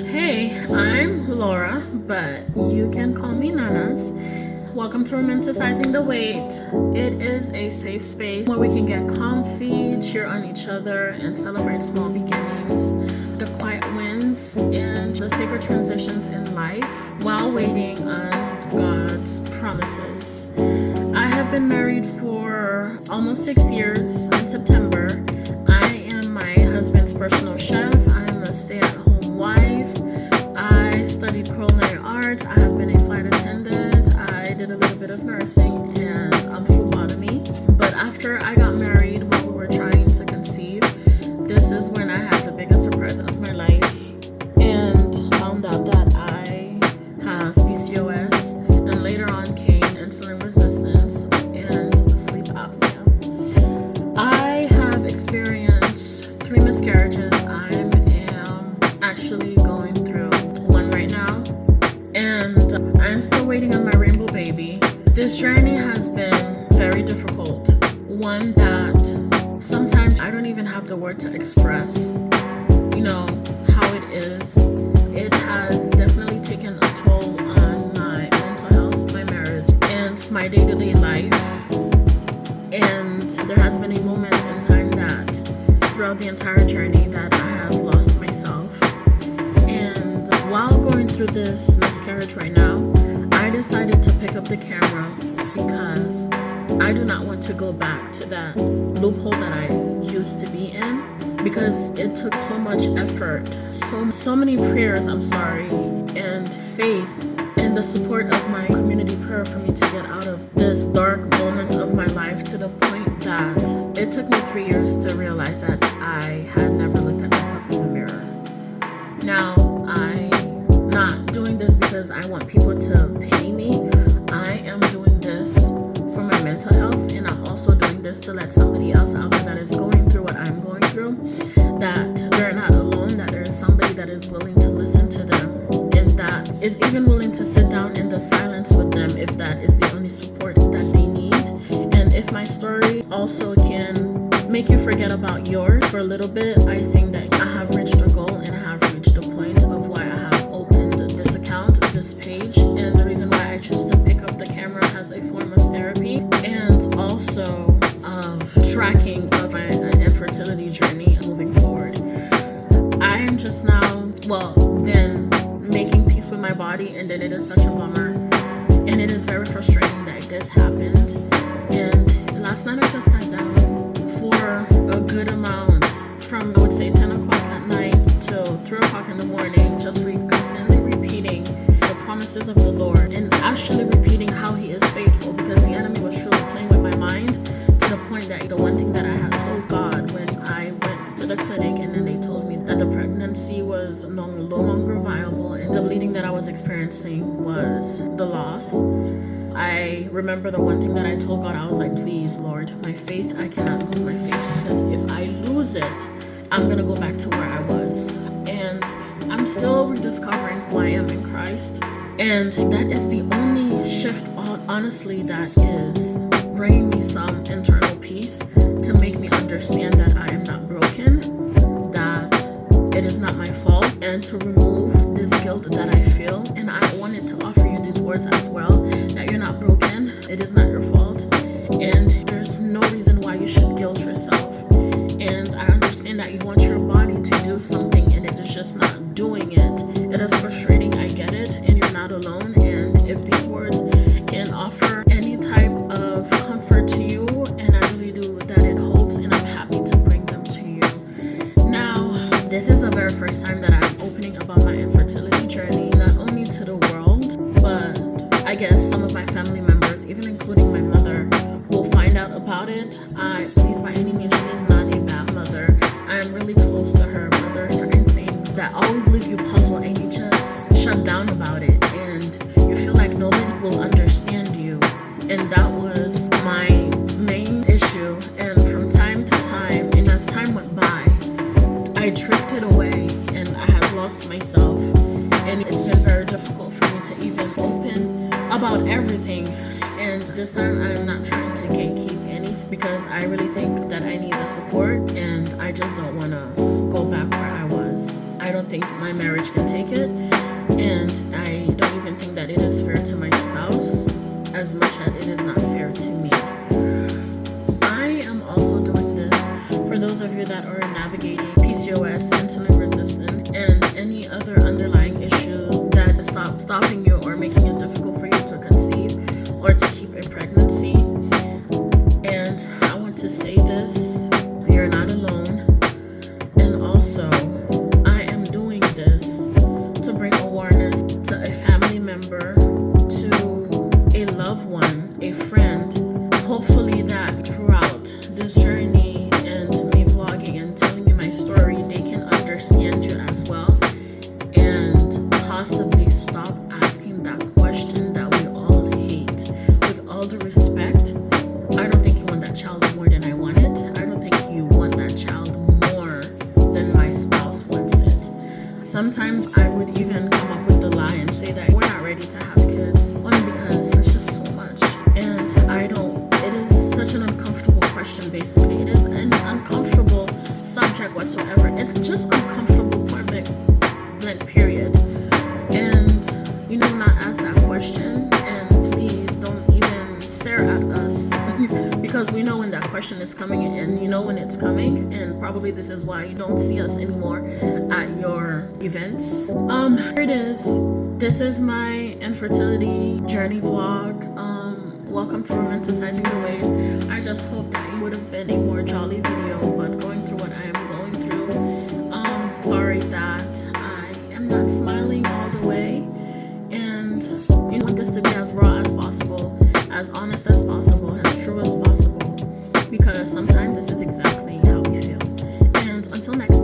Hey, I'm Laura, but you can call me Nanass. Welcome to Romanticizing the Wait. It is a safe space where we can get comfy, cheer on each other, and celebrate small beginnings, the quiet wins, and the sacred transitions in life while waiting on God's promises. I have been married for almost 6 years in September. I am my husband's personal chef. I'm a stay-at-home wife. I studied culinary arts. I have been a flight attendant. I did a little bit of nursing and phlebotomy. But after I got married, while we were trying to conceive, this is when I had the biggest surprise of my life and found out that I have PCOS, and later on came insulin resistance and sleep apnea. I have experienced 3 miscarriages. I am actually going through one right now, and I'm still waiting on my rainbow baby. This journey has been very difficult, one that sometimes I don't even have the word to express, how it is. It has definitely taken a toll on my mental health, my marriage, and my day-to-day life. And there has been a moment in time that throughout the entire journey that I have lost myself. And while going through this miscarriage right now, I decided to pick up the camera because I do not want to go back to that loophole that I used to be in, because it took so much effort, so many prayers, and faith, and the support of my community prayer for me to get out of this dark moment of my life, to the point that it took me 3 years to realize that I had never looked at myself in the mirror. Now, I'm not doing this because I want people to pay me. I am doing this for my mental health, and I'm also doing this to let somebody else out there that is going through what I'm going through, that they're not alone, that there is somebody that is willing to listen to them, and that is even willing to sit down in the silence with them if that is the only support that they need. And if my story also can make you forget about yours for a little bit, I think that I have reached a goal, and I have reached the point of why I have opened this account, this page, and the reason why I choose to pick up the camera as a form of therapy, and also of tracking of an infertility journey moving forward. I am just now, then making peace with my body, and then it is such a bummer, and it is very frustrating that this happened. And last night I just sat down for a good amount, from I would say 10 o'clock at night till 3 o'clock in the morning, just constantly repeating the promises of the Lord, and actually repeating how He is faithful, because the enemy was truly playing with my mind, to the point that the one thing that I had told God when I went to the clinic, and then they told me that the pregnancy was no longer viable, and the bleeding that I was experiencing was the loss. I remember the one thing that I told God, I was like, please, Lord, my faith, I cannot lose my faith, because if I lose it, I'm going to go back to where I was. And I'm still rediscovering who I am in Christ. And that is the only shift, honestly, that is bringing me some internal peace, to make me understand that I am not broken, that it is not my fault, and to remove this guilt that I feel. And I wanted to offer you these words as well, that you're not broken, it is not your fault, and there's no reason why you should guilt yourself. And I understand that you want your body to do something, and it is just not doing it. It is frustrating, I get it, and you're not alone. And if these words can offer any type of comfort to you, and I really do, that it holds, and I'm happy to bring them to you. Now, this is the very first time that I'm opening about my infertility journey, not only to the world, but I guess some of my family members, even including my mother, will find out about it. Please, by any means, she is not a bad mother. I'm really close to her, but there are certain things that always leave you puzzled, and you just shut down about it, and you feel like nobody will understand you. And that was my main issue. And from time to time, and as time went by, I drifted away, and I had lost myself. And it's been very difficult for me to even open about everything. And this time I'm not trying to gatekeep anything, because I really think that I need the support, and I just don't want to go back where I was. I I don't think my marriage can take it, and I don't even think that it is fair to my spouse as much as it is not fair to me. I am also doing this for those of you that are navigating PCOS, insulin resistant, and any other underlying issues that is stopping you or making it difficult for you to conceive or to keep a pregnancy. And I want to say this, you're not alone. And also, I am doing this to bring awareness to a family member, to a loved one, a friend. Hopefully that throughout this journey and me vlogging and telling you my story, they can understand you as well and possibly stop asking that question that we all hate. With all due respect, I don't think you want that child more than I want it. I don't think you want that child more than my spouse wants it. Sometimes I would even come up with the lie and say that we're not ready to have kids, only because it's just so much. And it is such an uncomfortable question, basically. It is an uncomfortable subject whatsoever. It's just uncomfortable, point period. And, not ask that question, and please don't even stare at us because we know when that question is coming, and you know when it's coming, and probably this is why you don't see us anymore at your events. Here it is. This is my infertility journey vlog. Welcome to Romanticizing the Weight. I just hope that it would have been a more jolly video, but going through what I am going through, sorry that I am not smiling all the way, and I want this to be as raw as possible, as honest as possible, as true as possible, because sometimes this is exactly how we feel. And until next